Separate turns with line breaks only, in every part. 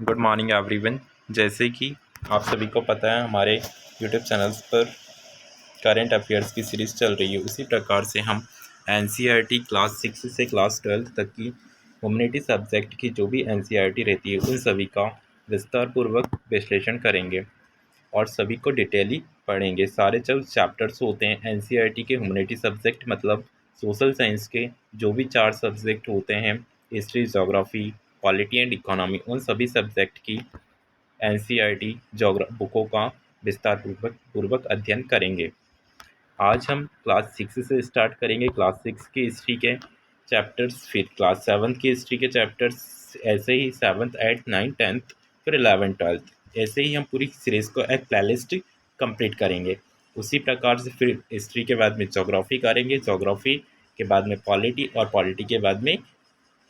Good morning everyone. जैसे कि आप सभी को पता है हमारे यूट्यूब चैनल्स पर करंट अफेयर्स की सीरीज़ चल रही है, उसी प्रकार से हम एनसीईआरटी क्लास 6 से क्लास 12 तक की ह्यूमैनिटी सब्जेक्ट की जो भी एनसीईआरटी रहती है उन सभी का विस्तारपूर्वक विश्लेषण करेंगे और सभी को डिटेली पढ़ेंगे। सारे जो चैप्टर्स होते हैं एनसीईआरटी के ह्यूमैनिटी सब्जेक्ट मतलब सोशल साइंस के जो भी 4 सब्जेक्ट होते हैं, history, geography, polity and economy, उन सभी सब्जेक्ट की एनसीईआरटी बुकों का विस्तारपूर्वक अध्ययन करेंगे। आज हम क्लास 6 से स्टार्ट करेंगे। क्लास 6 की हिस्ट्री के चैप्टर्स, फिर क्लास 7 की हिस्ट्री के चैप्टर्स, ऐसे ही 7th 8th 9th 10th, फिर 11th 12th, ऐसे ही हम पूरी सीरीज़ को एक प्लेलिस्ट कंप्लीट करेंगे। उसी प्रकार से फिर हिस्ट्री के बाद में ज्योग्राफी करेंगे, ज्योग्राफी के बाद में पॉलिटी और पॉलिटी के बाद में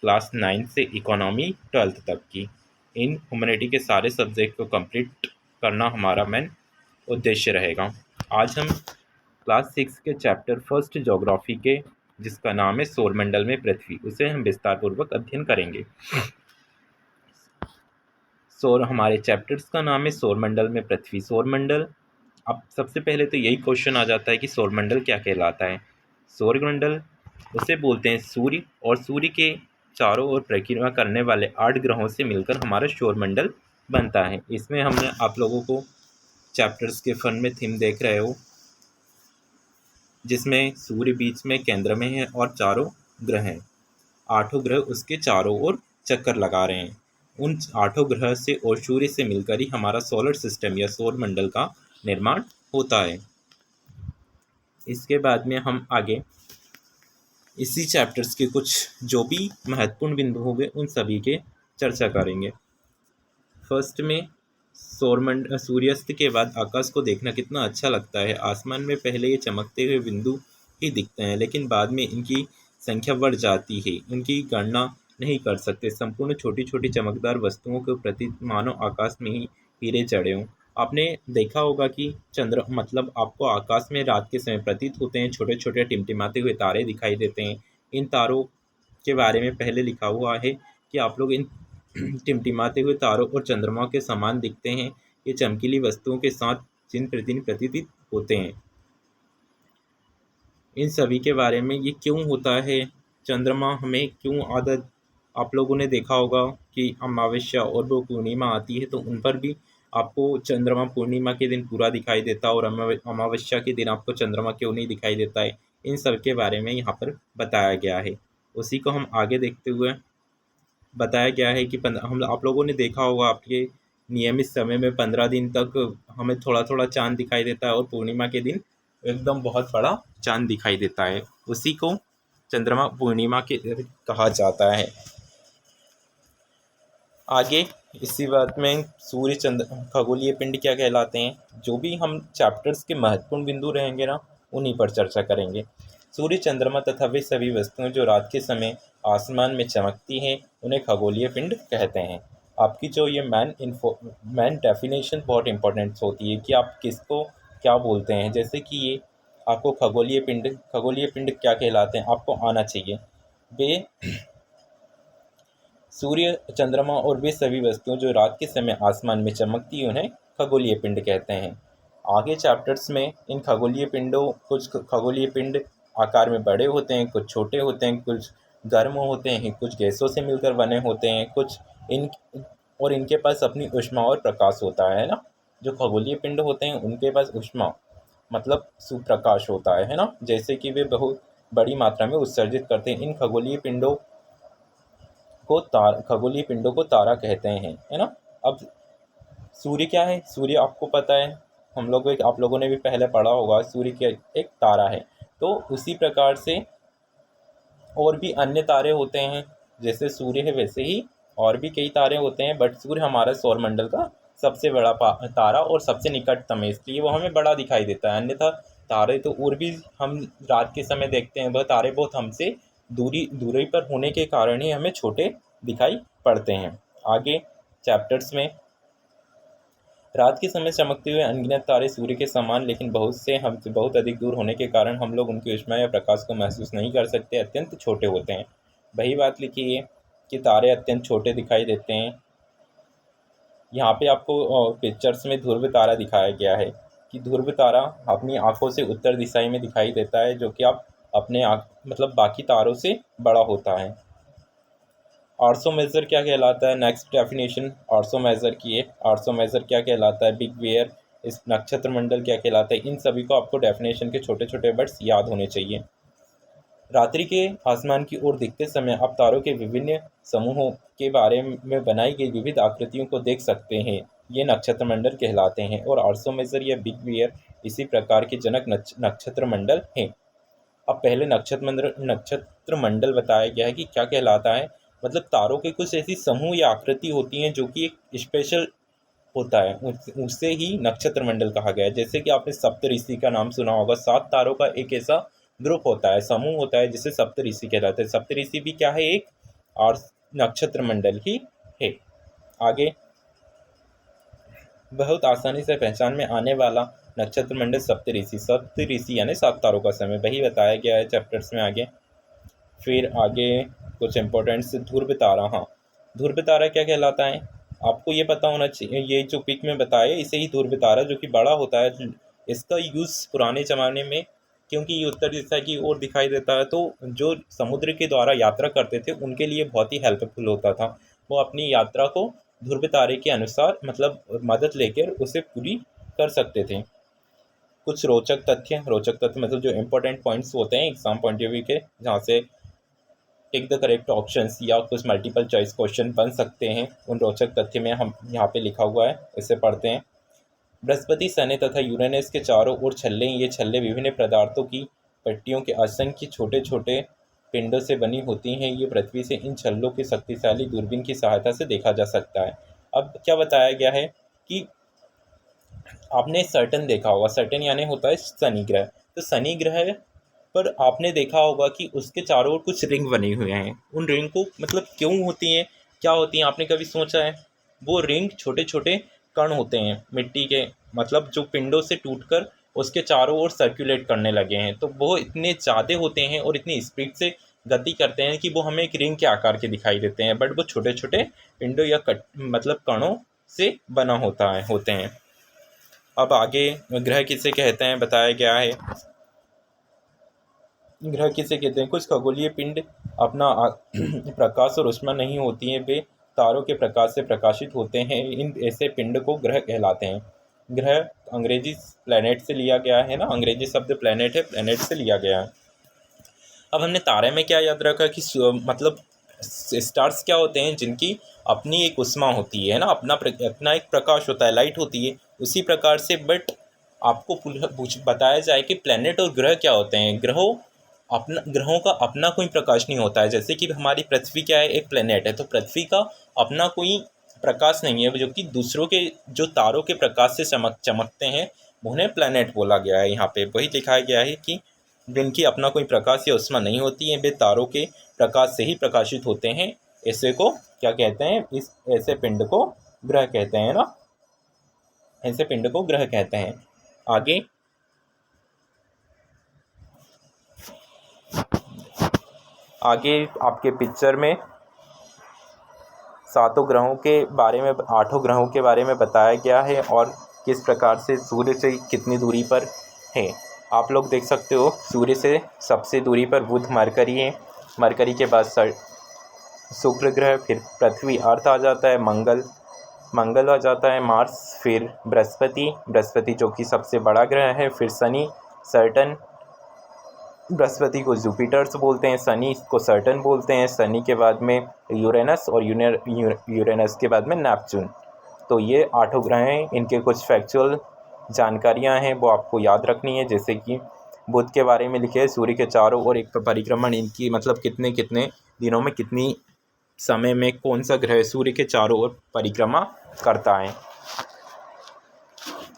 क्लास 9 से इकोनॉमी 12th तक की। इन ह्यूमैनिटी के सारे सब्जेक्ट को कंप्लीट करना हमारा मेन उद्देश्य रहेगा। आज हम क्लास 6 के चैप्टर फर्स्ट ज्योग्राफी के, जिसका नाम है सौरमंडल में पृथ्वी, उसे हम विस्तारपूर्वक अध्ययन करेंगे। हमारे चैप्टर्स का नाम है सौरमंडल में पृथ्वी। सौरमंडल, अब सबसे पहले तो यही क्वेश्चन आ जाता है कि सौरमंडल क्या कहलाता है। सौरमंडल उसे बोलते हैं सूर्य और सूर्य के चारों ओर परिक्रमा करने वाले 8 ग्रहों से मिलकर हमारा सौरमंडल बनता है। इसमें हमने आप लोगों को चैप्टर्स के फन में थीम देख रहे हो, जिसमें सूर्य बीच में केंद्र में है और चारों ग्रह हैं। 8 ग्रह उसके चारों ओर चक्कर लगा रहे हैं। उन 8 ग्रह से और सूर्य से मिलकर ही हमारा सोलर सिस्टम या सौरमंडल का निर्माण होता है। इसके बाद में हम आगे इसी चैप्टर्स के कुछ जो भी महत्वपूर्ण बिंदु होंगे उन सभी के चर्चा करेंगे। फर्स्ट में सूर्यास्त के बाद आकाश को देखना कितना अच्छा लगता है। आसमान में पहले ये चमकते हुए बिंदु ही दिखते हैं, लेकिन बाद में इनकी संख्या बढ़ जाती है। इनकी गणना नहीं कर सकते। संपूर्ण छोटी छोटी चमकदार वस्तुओं के प्रति मानो आकाश में ही हीरे चढ़े हों। आपने देखा होगा कि चंद्र मतलब आपको आकाश में रात के समय प्रतीत होते हैं छोटे छोटे टिमटिमाते हुए तारे दिखाई देते हैं। इन तारों के बारे में पहले लिखा हुआ है कि आप लोग इन टिमटिमाते हुए तारों और चंद्रमा के समान दिखते हैं। ये चमकीली वस्तुओं के साथ दिन प्रतिदिन प्रतीत होते हैं। इन सभी के बारे में ये क्यों होता है, चंद्रमा हमें क्यों आदत, आप लोगों ने देखा होगा कि अमावस्या और वो पूर्णिमा आती है तो उन पर भी आपको चंद्रमा पूर्णिमा के दिन पूरा दिखाई देता है और अमावस्या के दिन आपको चंद्रमा क्यों नहीं दिखाई देता है। इन सब के बारे में यहाँ पर बताया गया है। उसी को हम आगे देखते हुए बताया गया है कि हम आप लोगों ने देखा होगा आपके नियमित समय में 15 दिन तक हमें थोड़ा थोड़ा चांद दिखाई देता है और पूर्णिमा के दिन एकदम बहुत बड़ा चांद दिखाई देता है। उसी को चंद्रमा पूर्णिमा के कहा जाता है। आगे इसी बात में सूर्य चंद्र खगोलीय पिंड क्या कहलाते हैं, जो भी हम चैप्टर्स के महत्वपूर्ण बिंदु रहेंगे ना उन्हीं पर चर्चा करेंगे। सूर्य, चंद्रमा तथा वे सभी वस्तुएं जो रात के समय आसमान में चमकती हैं उन्हें खगोलीय पिंड कहते हैं। आपकी जो ये मैन डेफिनेशन बहुत इंपॉर्टेंट होती है कि आप किसको क्या बोलते हैं। जैसे कि ये आपको खगोलीय पिंड क्या कहलाते हैं आपको आना चाहिए। वे सूर्य, चंद्रमा और वे सभी वस्तुएं जो रात के समय आसमान में चमकती हैं उन्हें खगोलीय पिंड कहते हैं। आगे चैप्टर्स में इन कुछ खगोलीय पिंड आकार में बड़े होते हैं, कुछ छोटे होते हैं, कुछ गर्म होते हैं, कुछ गैसों से मिलकर बने होते हैं, कुछ इन और इनके पास अपनी ऊष्मा और प्रकाश होता है ना। जो खगोलीय पिंड होते हैं उनके पास ऊष्मा मतलब सुप्रकाश होता है ना, जैसे कि वे बहुत बड़ी मात्रा में उत्सर्जित करते हैं। इन खगोलीय पिंडों को तारा कहते हैं, है ना। अब सूर्य क्या है, सूर्य आपको पता है, आप लोगों ने भी पहले पढ़ा होगा, सूर्य क्या एक तारा है। तो उसी प्रकार से और भी अन्य तारे होते हैं, जैसे सूर्य है वैसे ही और भी कई तारे होते हैं, बट सूर्य हमारा सौरमंडल का सबसे बड़ा तारा और सबसे निकटतम है, इसलिए वो हमें बड़ा दिखाई देता है। अन्यथा तारे तो और भी हम रात के समय देखते हैं, वह तारे बहुत हमसे दूरी पर होने के कारण ही हमें छोटे दिखाई पड़ते हैं। आगे चैप्टर्स में रात के समय चमकते हुए अनगिनत तारे सूर्य के समान लेकिन हमसे बहुत अधिक दूर होने के कारण हम लोग उनकी ऊष्मा या प्रकाश को महसूस नहीं कर सकते, अत्यंत छोटे होते हैं। वही बात लिखी है कि तारे अत्यंत छोटे दिखाई देते हैं। यहाँ पे आपको पिक्चर्स में ध्रुव तारा दिखाया गया है कि ध्रुव तारा अपनी आंखों से उत्तर दिशाई में दिखाई देता है, जो कि आप अपने आँख मतलब बाकी तारों से बड़ा होता है। आर्सो मेजर क्या कहलाता है? नेक्स्ट डेफिनेशन आर्सो मेजर की है। आर्सो मेजर क्या कहलाता है? Big bear. इस नक्षत्र मंडल क्या कहलाता है? इन सभी को आपको डेफिनेशन के छोटे छोटे वर्ड्स याद होने चाहिए। रात्रि के आसमान की ओर देखते समय आप तारों के विभिन्न समूहों के बारे में बनाई गई विविध आकृतियों को देख सकते हैं। ये नक्षत्र मंडल कहलाते हैं और आर्सो मेजर या बिग वेयर इसी प्रकार के जनक नक्षत्र मंडल हैं। अब पहले नक्षत्र मंडल बताया गया है कि क्या कहलाता है। मतलब तारों के कुछ ऐसी समूह या आकृति होती हैं जो कि एक स्पेशल होता है, उससे ही नक्षत्र मंडल कहा गया है। जैसे कि आपने सप्तऋषि का नाम सुना होगा। 7 तारों का एक ऐसा ग्रुप होता है, समूह होता है, जिसे सप्तऋषि कहलाते हैं। सप्तऋषि भी क्या है? एक और नक्षत्र मंडल ही है। आगे बहुत आसानी से पहचान में आने वाला नक्षत्र मंडल सप्तऋषि यानी 7 तारों का समय, वही बताया गया है चैप्टर्स में आगे। फिर आगे कुछ इंपॉर्टेंट से ध्रुव तारा। हाँ, ध्रुव तारा क्या कहलाता है? आपको ये पता होना चाहिए, ये जो पिक में बताया इसे ही ध्रुव तारा, जो कि बड़ा होता है। इसका यूज़ पुराने ज़माने में, क्योंकि ये उत्तर दिशा की ओर दिखाई देता है, तो जो समुद्र के द्वारा यात्रा करते थे उनके लिए बहुत ही हेल्पफुल होता था। वो अपनी यात्रा को ध्रुव तारे के अनुसार मतलब मदद लेकर उसे पूरी कर सकते थे। कुछ रोचक तथ्य मतलब जो इम्पोर्टेंट पॉइंट्स होते हैं एग्जाम पॉइंट ऑफ व्यू के, जहाँ से टिक द करेक्ट ऑप्शंस या कुछ मल्टीपल चॉइस क्वेश्चन बन सकते हैं, उन रोचक तथ्य में हम यहाँ पे लिखा हुआ है, इसे पढ़ते हैं। बृहस्पति, शनि तथा यूरेनस के चारों ओर छल्ले, ये छल्ले विभिन्न पदार्थों की पट्टियों के असंख्य छोटे छोटे पिंडों से बनी होती हैं। ये पृथ्वी से इन छल्लों के शक्तिशाली दूरबीन की सहायता से देखा जा सकता है। अब क्या बताया गया है कि आपने सर्टन देखा होगा, सर्टन यानी होता है शनि ग्रह। तो शनि ग्रह पर आपने देखा होगा कि उसके चारों ओर कुछ रिंग बने हुए हैं। उन रिंग को मतलब क्यों होती हैं, क्या होती हैं, आपने कभी सोचा है? वो रिंग छोटे छोटे कण होते हैं मिट्टी के, मतलब जो पिंडों से टूटकर उसके चारों ओर सर्कुलेट करने लगे हैं। तो वो इतने ज़्यादा होते हैं और इतनी स्पीड से गति करते हैं कि वो हमें एक रिंग के आकार के दिखाई देते हैं, बट वो छोटे छोटे पिंडों या मतलब कणों से बना होते हैं। अब आगे ग्रह किसे कहते हैं बताया गया है। ग्रह किसे कहते हैं? कुछ खगोलीय पिंड अपना प्रकाश और ऊष्मा नहीं होती हैं, वे तारों के प्रकाश से प्रकाशित होते हैं। इन ऐसे पिंड को ग्रह कहलाते हैं। ग्रह अंग्रेजी प्लैनेट से लिया गया है ना, अंग्रेजी शब्द प्लैनेट है, प्लैनेट से लिया गया है। अब हमने तारे में क्या याद रखा कि मतलब स्टार्स क्या होते हैं? जिनकी अपनी एक ऊष्मा होती है ना, अपना एक प्रकाश होता है, लाइट होती है। उसी प्रकार से बट आपको बताया जाए कि प्लैनेट और ग्रह क्या होते हैं। ग्रहों का अपना कोई प्रकाश नहीं होता है। जैसे कि हमारी पृथ्वी क्या है? एक प्लैनेट है, तो पृथ्वी का अपना कोई प्रकाश नहीं है, जो कि दूसरों के जो तारों के प्रकाश से चमकते हैं, उन्हें प्लैनेट बोला गया है। यहाँ पे वही दिखाया गया है कि जिनकी अपना कोई प्रकाश या ऊष्मा नहीं होती है, वे तारों के प्रकाश से ही प्रकाशित होते हैं। ऐसे को क्या कहते हैं? इस ऐसे पिंड को ग्रह कहते हैं ना, ऐसे पिंड को ग्रह कहते हैं। आगे आपके पिक्चर में 7 ग्रहों के बारे में, 8 ग्रहों के बारे में बताया गया है और किस प्रकार से सूर्य से कितनी दूरी पर है। आप लोग देख सकते हो, सूर्य से सबसे दूरी पर बुध मरकरी है, मरकरी के बाद शुक्र ग्रह, फिर पृथ्वी अर्थ आ जाता है, मंगल आ जाता है, मार्स, फिर बृहस्पति जो कि सबसे बड़ा ग्रह है, फिर शनि, सैटर्न, बृहस्पति को जुपिटर्स बोलते हैं, शनि को सैटर्न बोलते हैं, शनि के बाद में यूरेनस और यूरेनस के बाद में नेपच्यून। तो ये 8 ग्रह हैं। इनके कुछ फैक्चुअल जानकारियां हैं, वो आपको याद रखनी है। जैसे कि बुध के बारे में लिखे है, सूर्य के चारों ओर एक परिक्रमण इनकी मतलब कितने कितने दिनों में, कितनी समय में कौन सा ग्रह सूर्य के चारों ओर परिक्रमा करता है।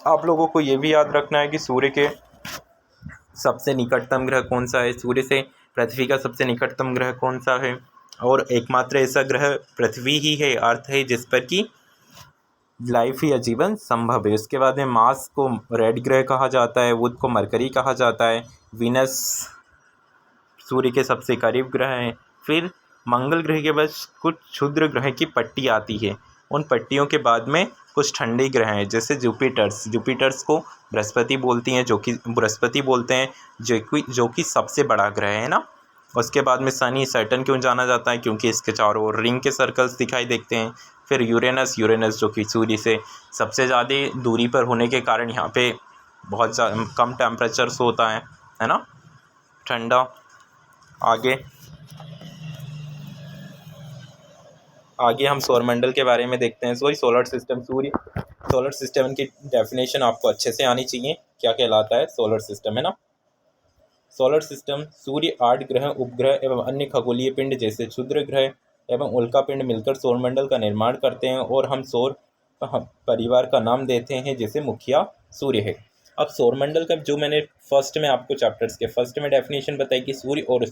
आप लोगों को ये भी याद रखना है कि सूर्य के सबसे निकटतम ग्रह कौन सा है, सूर्य से पृथ्वी का सबसे निकटतम ग्रह कौन सा है, और एकमात्र ऐसा ग्रह पृथ्वी ही है, अर्थ है, जिस पर कि लाइफ या जीवन संभव है। उसके बाद में मार्स को रेड ग्रह कहा जाता है, बुध को मरकरी कहा जाता है, वीनस सूर्य के सबसे करीब ग्रह हैं। फिर मंगल ग्रह के बाद कुछ क्षुद्र ग्रह की पट्टी आती है, उन पट्टियों के बाद में कुछ ठंडे ग्रह हैं जैसे जुपिटर्स को बृहस्पति बोलते हैं जो कि सबसे बड़ा ग्रह है ना। उसके बाद में शनि सैटर्न क्यों जाना जाता है, क्योंकि इसके चारों ओर रिंग के सर्कल्स दिखाई देते हैं। फिर यूरेनस जो कि सूर्य से सबसे ज़्यादा दूरी पर होने के कारण यहाँ पे बहुत कम टेम्परेचर्स होता है ना, ठंडा। आगे हम सौरमंडल के बारे में देखते हैं। सोलर सिस्टम की डेफिनेशन आपको अच्छे से आनी चाहिए, क्या कहलाता है सोलर सिस्टम, है ना। सोलर सिस्टम सूर्य, 8 ग्रह, उपग्रह एवं अन्य खगोलीय पिंड जैसे क्षुद्र ग्रह एवं उल्का पिंड मिलकर सौरमंडल का निर्माण करते हैं और हम सौर परिवार का नाम देते हैं, जैसे मुखिया सूर्य है। अब सौरमंडल का जो मैंने फर्स्ट में आपको चैप्टर्स के फर्स्ट में डेफिनेशन बताई कि सूर्य और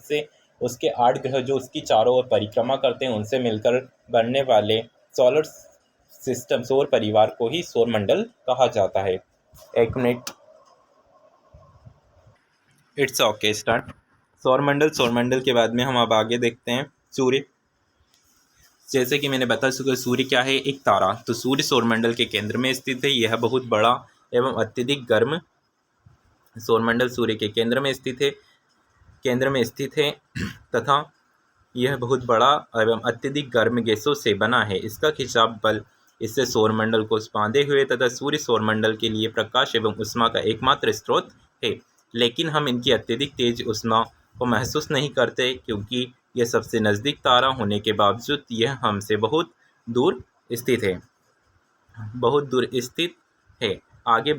उसके 8 ग्रह जो उसकी चारों ओर परिक्रमा करते हैं उनसे मिलकर बनने वाले सोलर सिस्टम, सौर परिवार को ही सौरमंडल कहा जाता है। एक मिनट, इट्स ओके, स्टार्ट। सौरमंडल के बाद में हम अब आगे देखते हैं सूर्य। जैसे कि मैंने बता चुका, सूर्य क्या है, एक तारा। तो सूर्य सौरमंडल के केंद्र में स्थित है। यह बहुत बड़ा एवं अत्यधिक गर्म, सौरमंडल सूर्य के केंद्र में स्थित है तथा यह बहुत बड़ा एवं अत्यधिक गर्म गैसों से बना है। इसका खिंचाव बल इससे सौरमंडल को बांधे हुए तथा सूर्य सौरमंडल के लिए प्रकाश एवं ऊष्मा का एकमात्र स्रोत है। लेकिन हम इनकी अत्यधिक तेज ऊष्मा को महसूस नहीं करते, क्योंकि यह सबसे नज़दीक तारा होने के बावजूद यह हमसे बहुत दूर स्थित है। आगे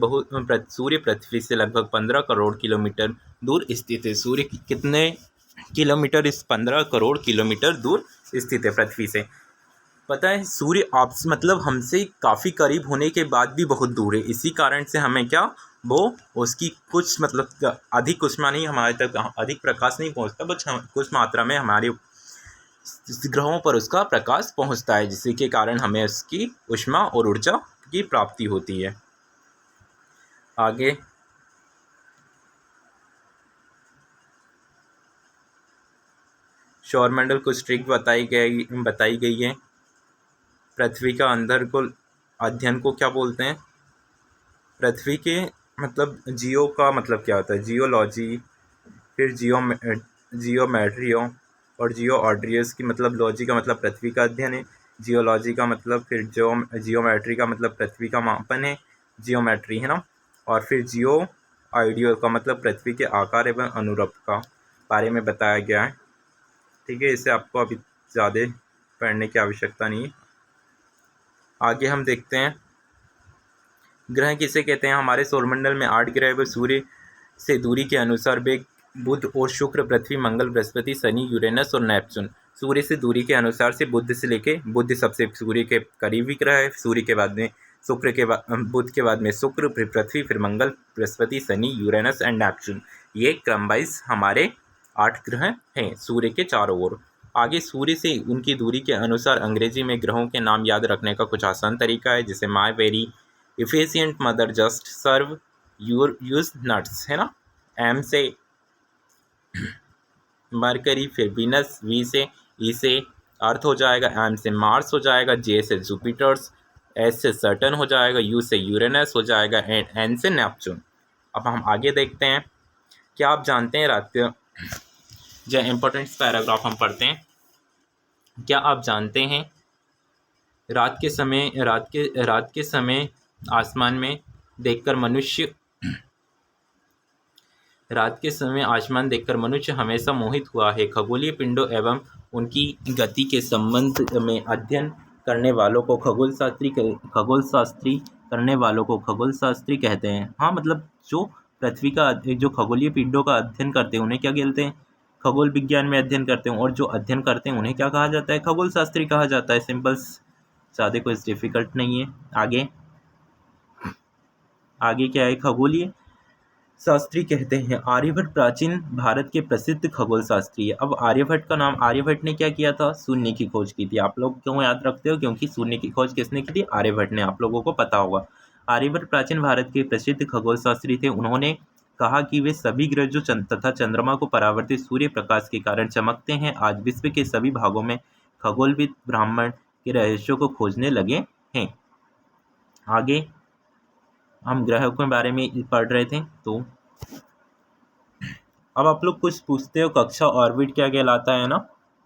सूर्य पृथ्वी से लगभग 15 करोड़ किलोमीटर दूर स्थित है। सूर्य कितने किलोमीटर, इस 15 करोड़ किलोमीटर दूर स्थित है पृथ्वी से। पता है, सूर्य आपसे मतलब हमसे काफ़ी करीब होने के बाद भी बहुत दूर है। इसी कारण से हमें उसकी कुछ मतलब अधिक ऊष्मा नहीं, हमारे तक अधिक प्रकाश नहीं पहुंचता, बस कुछ मात्रा में हमारे ग्रहों पर उसका प्रकाश पहुंचता है, जिसके के कारण हमें उसकी ऊष्मा और ऊर्जा की प्राप्ति होती है। आगे सौरमंडल कुछ ट्रिक बताई गई है। पृथ्वी का अंदर को अध्ययन को क्या बोलते हैं? पृथ्वी के मतलब जियो का मतलब क्या होता है? जियोलॉजी, फिर जियोमेट्रियो और जियोऑड्रियस की मतलब लॉजी का मतलब पृथ्वी का अध्ययन है, जियोलॉजी का मतलब फिर जियोमेट्री का मतलब पृथ्वी का मापन है, जियोमेट्री, है ना। और फिर जियो आइडियो का मतलब पृथ्वी के आकार एवं अनुरूप का बारे में बताया गया है। ठीक है, इसे आपको अभी ज़्यादा पढ़ने की आवश्यकता नहीं है। आगे हम देखते हैं ग्रह किसे कहते हैं। हमारे सौरमंडल में 8 ग्रह व सूर्य से दूरी के अनुसार वे बुध और शुक्र, पृथ्वी, मंगल, बृहस्पति, शनि, यूरेनस और नेपच्यून। सूर्य से दूरी के अनुसार से बुध सबसे सूर्य के करीबी ग्रह है। सूर्य के बाद में बुध के बाद में शुक्र, फिर पृथ्वी, फिर Mangal, Brihaspati, Shani, Uranus and Neptune. ये क्रम वाइज हमारे 8 ग्रह हैं सूर्य के चारों ओर। आगे सूर्य से उनकी दूरी के अनुसार अंग्रेजी में ग्रहों के नाम याद रखने का कुछ आसान तरीका है, जैसे my very efficient mother just serve use nuts, है ना। एम से मरकरी, फिर वीनस, वी से ई से अर्थ हो जाएगा, एम से मार्स हो जाएगा, जे से जुपिटर्स, एस से सैटर्न हो जाएगा, यू से यूरेनस हो जाएगा एंड एन से नेपच्यून। अब हम आगे देखते हैं। क्या आप जानते हैं जो इम्पोर्टेंट पैराग्राफ हम पढ़ते हैं, क्या आप जानते हैं रात के समय आसमान में देखकर मनुष्य हमेशा मोहित हुआ है। खगोलीय पिंडों एवं उनकी गति के संबंध में अध्ययन करने वालों को खगोलशास्त्री कहते हैं। हाँ, मतलब जो पृथ्वी का जो खगोलीय पिंडों का अध्ययन करते हैं उन्हें क्या कहते हैं? खगोल विज्ञान में अध्ययन करते हैं। और जो अध्ययन करते हैं उन्हें क्या कहा जाता है? खगोलशास्त्री कहा जाता है। सिंपल, ज़्यादा कोई डिफिकल्ट नहीं है। आगे क्या है? खगोलीय शास्त्री कहते हैं। आर्यभट्ट प्राचीन भारत के प्रसिद्ध खगोल शास्त्री है। अब आर्यभट्ट ने क्या किया था? शून्य की खोज की थी। आप लोग क्यों याद रखते हो? क्योंकि शून्य की खोज किसने की थी? आर्यभट्ट ने। आप लोगों को पता होगा। आर्यभट्ट प्राचीन भारत के प्रसिद्ध खगोल शास्त्री थे। उन्होंने कहा कि वे सभी ग्रह जो तथा चंद्रमा को परावर्तित सूर्य प्रकाश के कारण चमकते हैं, आज विश्व के सभी भागों में खगोलविद ब्रह्मांड के रहस्यों को खोजने लगे हैं। आगे हम ग्रहों के बारे में पढ़ रहे थे, तो अब आप लोग कुछ पूछते हो कक्षा ऑर्बिट क्या कहलाता है ना।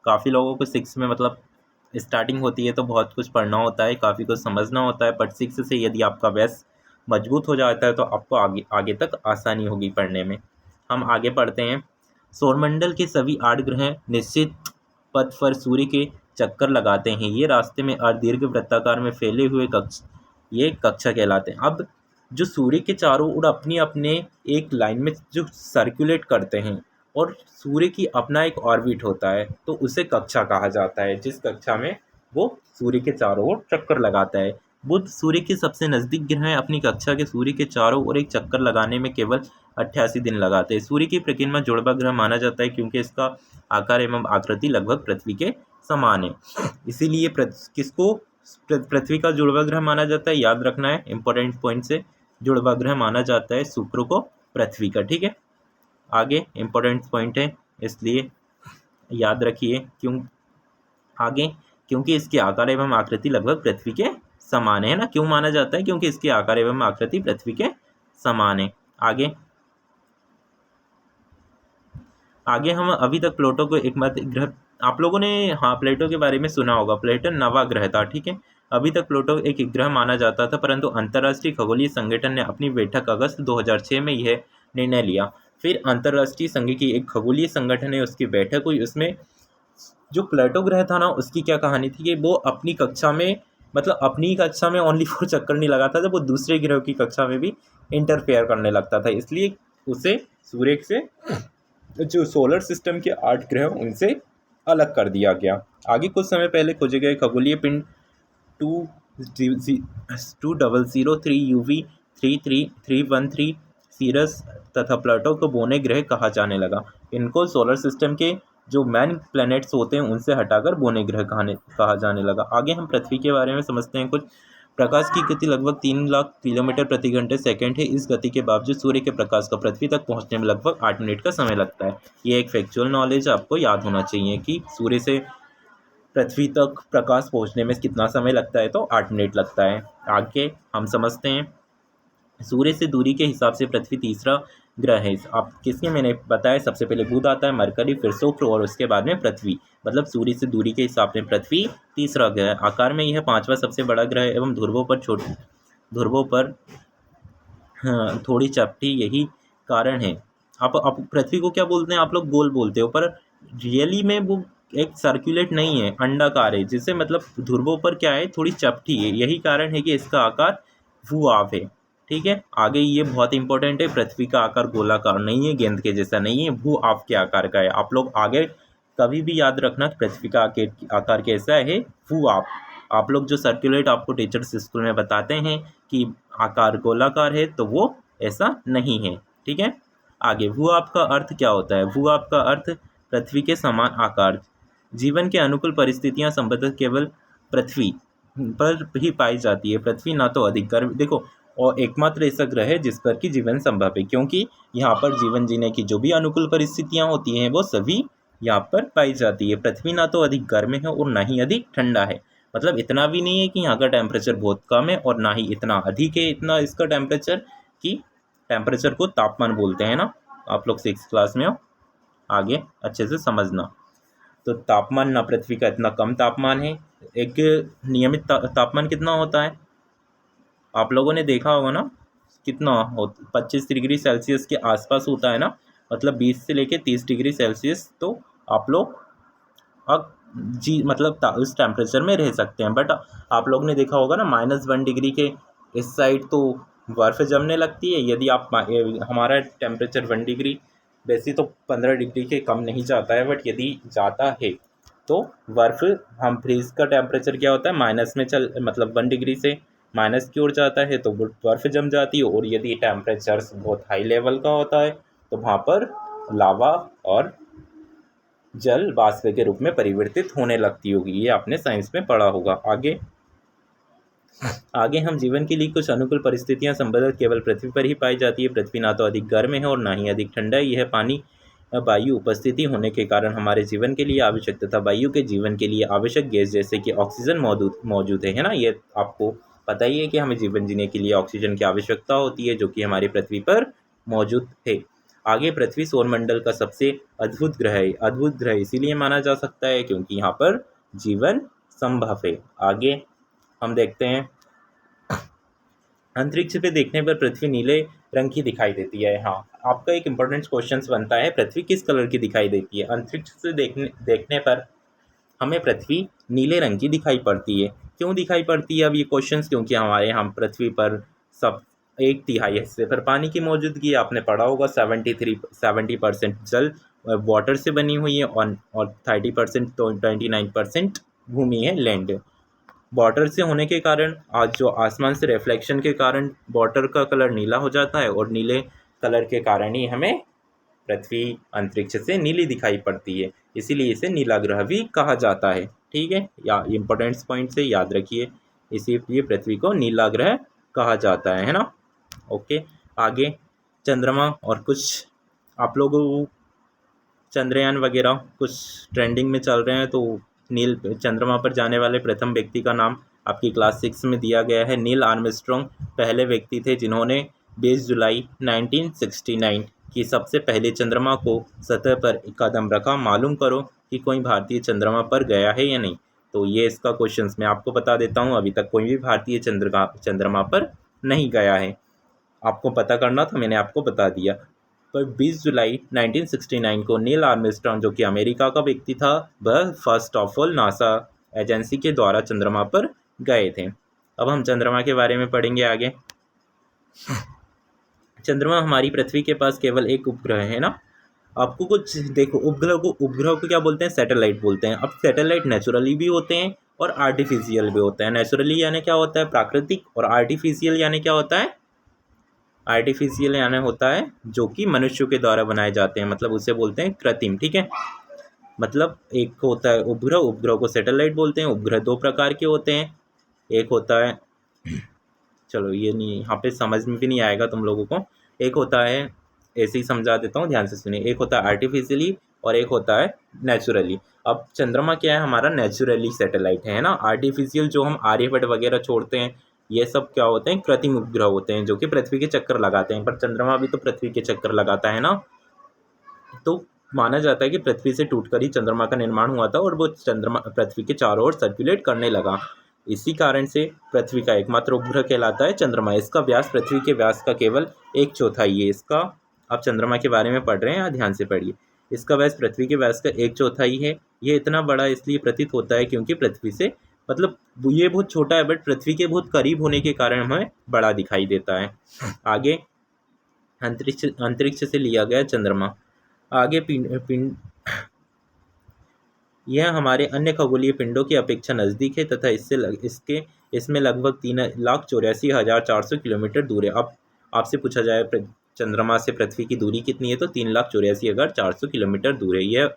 काफ़ी लोगों को 6 में मतलब स्टार्टिंग होती है तो बहुत कुछ पढ़ना होता है, काफ़ी कुछ समझना होता है, बट 6 से यदि आपका बेस मजबूत हो जाता है तो आपको आगे आगे तक आसानी होगी पढ़ने में। हम आगे पढ़ते हैं। सौरमंडल के सभी 8 ग्रह निश्चित पथ पर सूर्य के चक्कर लगाते हैं। ये रास्ते में अर्धदीर्घ वृत्ताकार में फैले हुए ये कक्षा कहलाते हैं। अब जो सूर्य के चारों ओर अपनी अपने एक लाइन में जो सर्कुलेट करते हैं और सूर्य की अपना एक ऑर्बिट होता है तो उसे कक्षा कहा जाता है, जिस कक्षा में वो सूर्य के चारों ओर चक्कर लगाता है। बुध सूर्य के सबसे नज़दीक ग्रह है। अपनी कक्षा के सूर्य के चारों ओर एक चक्कर लगाने में केवल 88 दिन लगाते हैं। सूर्य की परिक्रमा जुड़वा ग्रह माना जाता है क्योंकि इसका आकार एवं आकृति लगभग पृथ्वी के समान है। इसीलिए किसको पृथ्वी का जुड़वा ग्रह माना जाता है, याद रखना है इंपॉर्टेंट पॉइंट से। जुड़वा ग्रह माना जाता है शुक्र को पृथ्वी का, ठीक है। आगे इंपॉर्टेंट पॉइंट है इसलिए याद रखिए। क्योंकि इसके आकार एवं आकृति लगभग पृथ्वी के समान है ना। क्यों माना जाता है? क्योंकि इसके आकार एवं आकृति पृथ्वी के समान है। आगे हम अभी तक प्लूटो को एकमात्र ग्रह, आप लोगों ने हाँ प्लेटो के बारे में सुना होगा। प्लेटो नवा ग्रह था, ठीक है। अभी तक प्लूटो एक ग्रह माना जाता था, परंतु अंतर्राष्ट्रीय खगोलीय संगठन ने अपनी बैठक अगस्त 2006 में यह निर्णय लिया। फिर अंतर्राष्ट्रीय संघ की एक खगोलीय संगठन है, उसकी बैठक हुई। उसमें जो प्लेटो ग्रह था ना, उसकी क्या कहानी थी कि वो अपनी कक्षा में मतलब अपनी कक्षा में ओनली 4 चक्कर नहीं लगाता था, वो दूसरे ग्रह की कक्षा में भी इंटरफेयर करने लगता था। इसलिए उसे सूर्य से जो सोलर सिस्टम के 8 ग्रह उनसे अलग कर दिया गया। आगे कुछ समय पहले खोजे गए खगोलीय पिंड 2003 UV 33313 सीरस तथा प्लूटो को बोने ग्रह कहा जाने लगा। इनको सोलर सिस्टम के जो मैन प्लैनेट्स होते हैं उनसे हटाकर बोने ग्रह कहा जाने लगा। आगे हम पृथ्वी के बारे में समझते हैं कुछ। प्रकाश की गति लगभग 3 लाख किलोमीटर प्रति घंटे सेकंड है। इस गति के बावजूद सूर्य के प्रकाश का पृथ्वी तक पहुंचने में लगभग 8 मिनट का समय लगता है। ये एक फैक्चुअल नॉलेज आपको याद होना चाहिए कि सूर्य से पृथ्वी तक प्रकाश पहुंचने में कितना समय लगता है, तो 8 मिनट लगता है। आगे हम समझते हैं। सूर्य से दूरी के हिसाब से पृथ्वी तीसरा ग्रह है। आप किसके मैंने बताया, सबसे पहले बुध आता है, मरकरी, फिर शुक्र और उसके बाद में पृथ्वी। मतलब सूर्य से दूरी के हिसाब से पृथ्वी तीसरा ग्रह है। आकार में यह 5वां सबसे बड़ा ग्रह है एवं ध्रुवों पर थोड़ी चपटी, यही कारण है। आप पृथ्वी को क्या बोलते हैं? आप लोग गोल बोलते हो, पर रियली में वो एक सर्कुलेट नहीं है, अंडाकार है, जिससे मतलब ध्रुवों पर क्या है, थोड़ी चपटी है। यही कारण है कि इसका आकार भू-आव है, ठीक है। आगे ये बहुत इंपॉर्टेंट है, पृथ्वी का आकार गोलाकार नहीं है, गेंद के जैसा नहीं है, भू-आव के आकार का है। आप लोग आगे कभी भी याद रखना पृथ्वी का आकार कैसा है, भू-आव। आप लोग जो सर्कुलेट आपको टीचर्स स्कूल में बताते हैं कि आकार गोलाकार है, तो वो ऐसा नहीं है, ठीक है। आगे भू-आव का अर्थ क्या होता है? भू-आव का अर्थ पृथ्वी के समान आकार। जीवन के अनुकूल परिस्थितियां संभवतः केवल पृथ्वी पर ही पाई जाती है। पृथ्वी ना तो अधिक गर्म, देखो, और एकमात्र ऐसा ग्रह है जिस पर कि जीवन संभव है, क्योंकि यहाँ पर जीवन जीने की जो भी अनुकूल परिस्थितियाँ होती हैं वो सभी यहाँ पर पाई जाती है। पृथ्वी ना तो अधिक गर्म है और ना ही अधिक ठंडा है। मतलब इतना भी नहीं है कि यहाँ का टेम्परेचर बहुत कम है और ना ही इतना अधिक है, इतना इसका टेम्परेचर कि टेम्परेचर को तापमान बोलते हैं ना। आप लोग 6th क्लास में हो, आगे अच्छे से समझना। तो तापमान ना पृथ्वी का इतना कम तापमान है। एक नियमित तापमान कितना होता है? आप लोगों ने देखा होगा ना, कितना हो 25 डिग्री सेल्सियस के आसपास होता है ना, मतलब 20 से लेके 30 डिग्री सेल्सियस। तो आप लोग अब मतलब उस टेम्परेचर में रह सकते हैं। बट आप लोग ने देखा होगा ना, -1 डिग्री के इस साइड तो बर्फ़ जमने लगती है। यदि आप हमारा टेम्परेचर 1 डिग्री वैसे तो 15 डिग्री के कम नहीं जाता है, बट यदि जाता है तो बर्फ़, हम फ्रीज का टेम्परेचर क्या होता है, माइनस में मतलब 1 डिग्री से माइनस की ओर जाता है तो बर्फ़ जम जाती है। और यदि टेम्परेचर बहुत हाई लेवल का होता है तो वहाँ पर लावा और जल वाष्प के रूप में परिवर्तित होने लगती होगी। ये आपने साइंस में पढ़ा होगा। आगे हम जीवन के लिए कुछ अनुकूल परिस्थितियां संभवतः केवल पृथ्वी पर ही पाई जाती है। पृथ्वी ना तो अधिक गर्म है और ना ही अधिक ठंडा है। यह पानी वायु उपस्थिति होने के कारण हमारे जीवन के लिए आवश्यक तथा वायु के जीवन के लिए आवश्यक गैस जैसे कि ऑक्सीजन मौजूद है ना। ये आपको पता ही है कि हमें जीवन जीने के लिए ऑक्सीजन की आवश्यकता होती है, जो कि हमारी पृथ्वी पर मौजूद है। आगे पृथ्वी सौरमंडल का सबसे अद्भुत ग्रह है। अद्भुत ग्रह इसीलिए माना जा सकता है क्योंकि यहाँ पर जीवन संभव है। आगे हम देखते हैं, अंतरिक्ष पे देखने पर पृथ्वी नीले रंग की दिखाई देती है। हाँ, आपका एक इम्पोर्टेंट क्वेश्चन बनता है, पृथ्वी किस कलर की दिखाई देती है? अंतरिक्ष से देखने पर हमें पृथ्वी नीले रंग की दिखाई पड़ती है। क्यों दिखाई पड़ती है अब ये क्वेश्चन? क्योंकि हमारे हम पृथ्वी पर सब 1/3 हिस्से पर पानी की मौजूदगी आपने पढ़ा होगा। 70% जल वाटर से बनी हुई है और 30% तो 29% भूमि है, लैंड। वाटर से होने के कारण आज जो आसमान से रिफ्लेक्शन के कारण वाटर का कलर नीला हो जाता है और नीले कलर के कारण ही हमें पृथ्वी अंतरिक्ष से नीली दिखाई पड़ती है, इसीलिए इसे नीला ग्रह भी कहा जाता है। ठीक है, या इम्पोर्टेंट पॉइंट से याद रखिए, इसीलिए पृथ्वी को नीला ग्रह कहा जाता है ना। ओके, आगे चंद्रमा और कुछ आप लोगों को चंद्रयान वगैरह कुछ ट्रेंडिंग में चल रहे हैं, तो नील चंद्रमा पर जाने वाले प्रथम व्यक्ति का नाम आपकी क्लास 6 में दिया गया है। नील आर्मस्ट्रॉन्ग पहले व्यक्ति थे जिन्होंने 20 जुलाई 1969 की सबसे पहले चंद्रमा को सतह पर कदम रखा। मालूम करो कि कोई भारतीय चंद्रमा पर गया है या नहीं। तो ये इसका क्वेश्चन मैं आपको बता देता हूँ, अभी तक कोई भी भारतीय चंद्रमा पर नहीं गया है। आपको पता करना था, मैंने आपको बता दिया। पर 20 जुलाई 1969 को नील आर्मस्ट्रॉन्ग, जो कि अमेरिका का व्यक्ति था, वह first of all NASA agency के द्वारा चंद्रमा पर गए थे। अब हम चंद्रमा के बारे में पढ़ेंगे आगे। चंद्रमा हमारी पृथ्वी के पास केवल एक उपग्रह है ना। आपको कुछ देखो, उपग्रह को क्या बोलते हैं? सैटेलाइट बोलते हैं। अब सैटेलाइट नेचुरली भी होते हैं और आर्टिफिशियल भी होते हैं। नेचुरली यानी क्या होता है? प्राकृतिक। और आर्टिफिशियल यानी क्या होता है? आर्टिफिशियल यानी होता है जो कि मनुष्यों के द्वारा बनाए जाते हैं, मतलब उसे बोलते हैं कृत्रिम। ठीक है, मतलब एक होता है उपग्रह, उपग्रह को सैटेलाइट बोलते हैं। उपग्रह दो प्रकार के होते हैं, एक होता है चलो ये नहीं, यहाँ पे समझ में भी नहीं आएगा तुम लोगों को। एक होता है, ऐसे ही समझा देता हूँ, ध्यान से सुनिए। एक होता है आर्टिफिशियली और एक होता है नेचुरली। अब चंद्रमा क्या है? हमारा नेचुरली सैटेलाइट है ना। आर्टिफिशियल जो हम आर्यभट्ट वगैरह छोड़ते हैं, ये सब क्या होते हैं? कृत्रिम उपग्रह होते हैं जो कि पृथ्वी के चक्कर लगाते हैं। पर चंद्रमा भी तो पृथ्वी के चक्कर लगाता है ना। तो माना जाता है कि पृथ्वी से टूटकर ही चंद्रमा का निर्माण हुआ था और वो चंद्रमा पृथ्वी के चारों ओर सर्कुलेट करने लगा। इसी कारण से पृथ्वी का एकमात्र उपग्रह कहलाता है चंद्रमा। इसका व्यास पृथ्वी के व्यास का केवल 1/4 है। इसका, आप चंद्रमा के बारे में पढ़ रहे हैं, ध्यान से पढ़िए। इसका व्यास पृथ्वी के व्यास का 1/4 है। ये इतना बड़ा इसलिए प्रतीत होता है क्योंकि पृथ्वी से, मतलब ये बहुत छोटा है बट पृथ्वी के बहुत करीब होने के कारण हमें बड़ा दिखाई देता है। आगे अंतरिक्ष से लिया गया चंद्रमा। आगे पिंड यह हमारे अन्य खगोलीय पिंडों की अपेक्षा नज़दीक है तथा इसमें लगभग 3,84,400 किलोमीटर दूर है। अब आपसे पूछा जाए चंद्रमा से पृथ्वी की दूरी कितनी है, तो 3,84,400 किलोमीटर दूर है। यह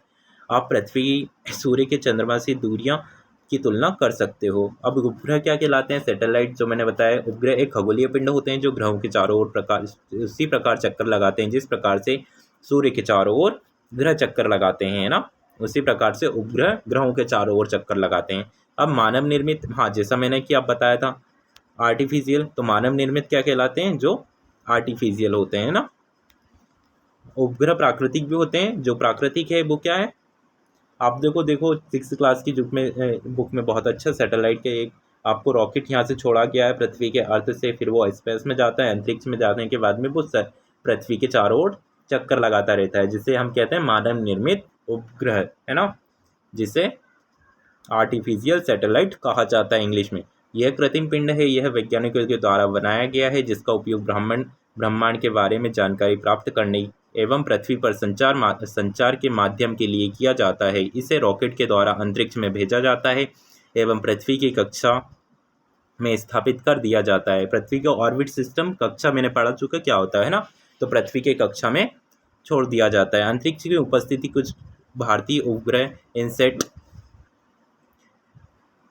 आप पृथ्वी, सूर्य के चंद्रमा से दूरियां की तुलना कर सकते हो। अब उपग्रह क्या कहलाते हैं? सैटेलाइट जो मैंने बताया। उपग्रह एक खगोलीय पिंड होते हैं जो ग्रहों के चारों ओर उसी प्रकार चक्कर लगाते हैं जिस प्रकार से सूर्य के चारों ओर ग्रह चक्कर लगाते हैं ना। उसी प्रकार से उपग्रह ग्रहों के चारों ओर चक्कर लगाते हैं। अब मानव निर्मित, हाँ जैसा मैंने कि आप बताया था आर्टिफिशियल, तो मानव निर्मित क्या कहलाते हैं? जो आर्टिफिशियल होते हैं ना। उपग्रह प्राकृतिक भी होते हैं। जो प्राकृतिक है वो क्या है? आप देखो 6th क्लास की बुक में बहुत अच्छा सैटेलाइट के एक आपको रॉकेट यहाँ से छोड़ा गया है पृथ्वी के अर्थ से, फिर वो स्पेस में जाता है, अंतरिक्ष में जाने के बाद में वो पृथ्वी के चारों ओर चक्कर लगाता रहता है, जिसे हम कहते हैं मानव निर्मित उपग्रह, है ना, जिसे आर्टिफिशियल सैटेलाइट कहा जाता है इंग्लिश में। यह कृत्रिम पिंड है। यह वैज्ञानिकों के द्वारा बनाया गया है जिसका उपयोग ब्रह्मांड के बारे में जानकारी प्राप्त करने एवं पृथ्वी पर संचार के माध्यम के लिए किया जाता है। इसे रॉकेट के द्वारा अंतरिक्ष में भेजा जाता है एवं पृथ्वी की कक्षा में स्थापित कर दिया जाता है। पृथ्वी का ऑर्बिट सिस्टम, कक्षा मैंने पढ़ा चुका क्या होता है ना, तो पृथ्वी के कक्षा में छोड़ दिया जाता है। अंतरिक्ष की उपस्थिति कुछ भारतीय उपग्रह इनसेट।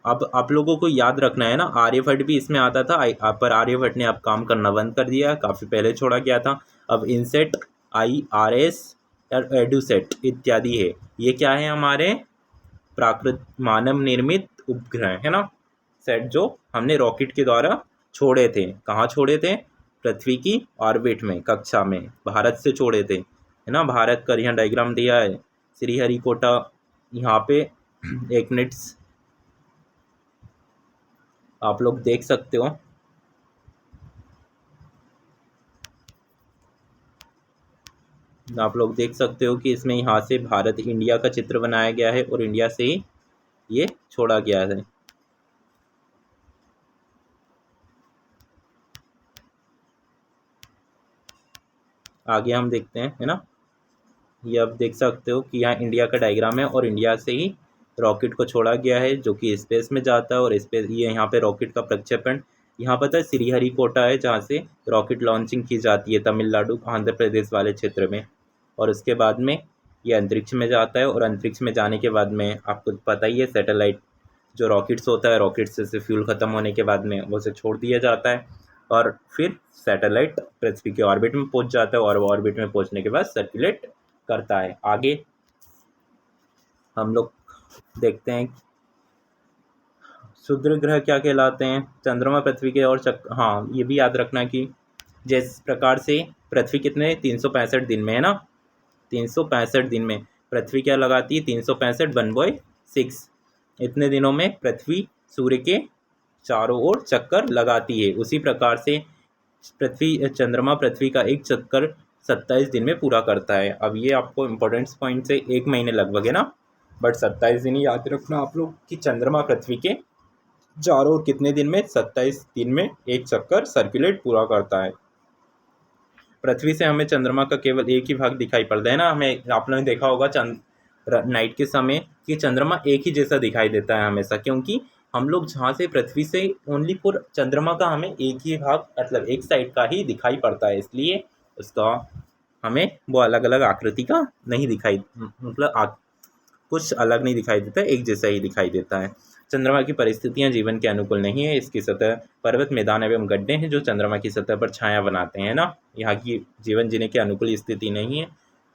अब आप लोगों को याद रखना है ना, आर्यभट्ट भी इसमें आता था, पर आर्यभट्ट ने अब काम करना बंद कर दिया, काफ़ी पहले छोड़ा गया था। अब इनसेट, IRS और एडुसेट इत्यादि है। ये क्या है? हमारे मानव निर्मित उपग्रह है ना, सेट जो हमने रॉकेट के द्वारा छोड़े थे। कहाँ छोड़े थे? पृथ्वी की ऑर्बिट में, कक्षा में भारत से छोड़े थे, है ना। भारत का यहाँ डायग्राम दिया है, श्रीहरिकोटा यहाँ पे। 1 मिनट आप लोग देख सकते हो। आप लोग देख सकते हो कि इसमें यहाँ से भारत इंडिया का चित्र बनाया गया है और इंडिया से ही ये छोड़ा गया है। आगे हम देखते हैं, है ना। ये आप देख सकते हो कि यहाँ इंडिया का डायग्राम है और इंडिया से ही रॉकेट को छोड़ा गया है जो कि स्पेस में जाता है। और स्पेस ये यहाँ पे रॉकेट का प्रक्षेपण यहाँ पता है श्रीहरिकोटा है जहाँ से रॉकेट लॉन्चिंग की जाती है, तमिलनाडु आंध्र प्रदेश वाले क्षेत्र में। और उसके बाद में ये अंतरिक्ष में जाता है और अंतरिक्ष में जाने के बाद में आपको पता ही है सैटेलाइट जो रॉकेट्स होता है, रॉकेट से फ्यूल ख़त्म होने के बाद में वो उसे छोड़ दिया जाता है और फिर सैटेलाइट पृथ्वी के ऑर्बिट में पहुंच जाता है और वो ऑर्बिट में पहुंचने के बाद सर्कुलेट करता है। आगे हम लोग देखते हैं क्षुद्र ग्रह क्या कहलाते हैं। चंद्रमा पृथ्वी के और हाँ ये भी याद रखना कि जिस प्रकार से पृथ्वी कितने 365 दिन में, है ना, 365 दिन में पृथ्वी क्या लगाती है, 365 1/6 इतने दिनों में पृथ्वी सूर्य के चारों ओर चक्कर लगाती है। उसी प्रकार से चंद्रमा पृथ्वी का एक चक्कर 27 दिन में पूरा करता है। अब ये आपको इम्पोर्टेंट पॉइंट से 1 महीने लगभग, है ना, बट 27 दिन ही याद रखना आप लोग कि चंद्रमा पृथ्वी के चारों ओर कितने दिन में, 27 दिन में एक चक्कर सर्कुलेट पूरा करता है। पृथ्वी से हमें चंद्रमा का केवल एक ही भाग दिखाई पड़ता है ना। हमें आप लोगों ने देखा होगा नाइट के समय कि चंद्रमा एक ही जैसा दिखाई देता है हमेशा, क्योंकि हम लोग जहाँ से पृथ्वी से ओनली फॉर चंद्रमा का हमें एक ही भाग मतलब एक साइड का ही दिखाई पड़ता है, इसलिए उसका हमें वो अलग अलग आकृति का नहीं दिखाई मतलब कुछ अलग नहीं दिखाई देता, एक जैसा ही दिखाई देता है। चंद्रमा की परिस्थितियां जीवन के अनुकूल नहीं है। इसकी सतह पर्वत मैदान एवं गड्ढे हैं जो चंद्रमा की सतह पर छाया बनाते हैं ना। यहाँ की जीवन जीने के अनुकूल स्थिति नहीं है,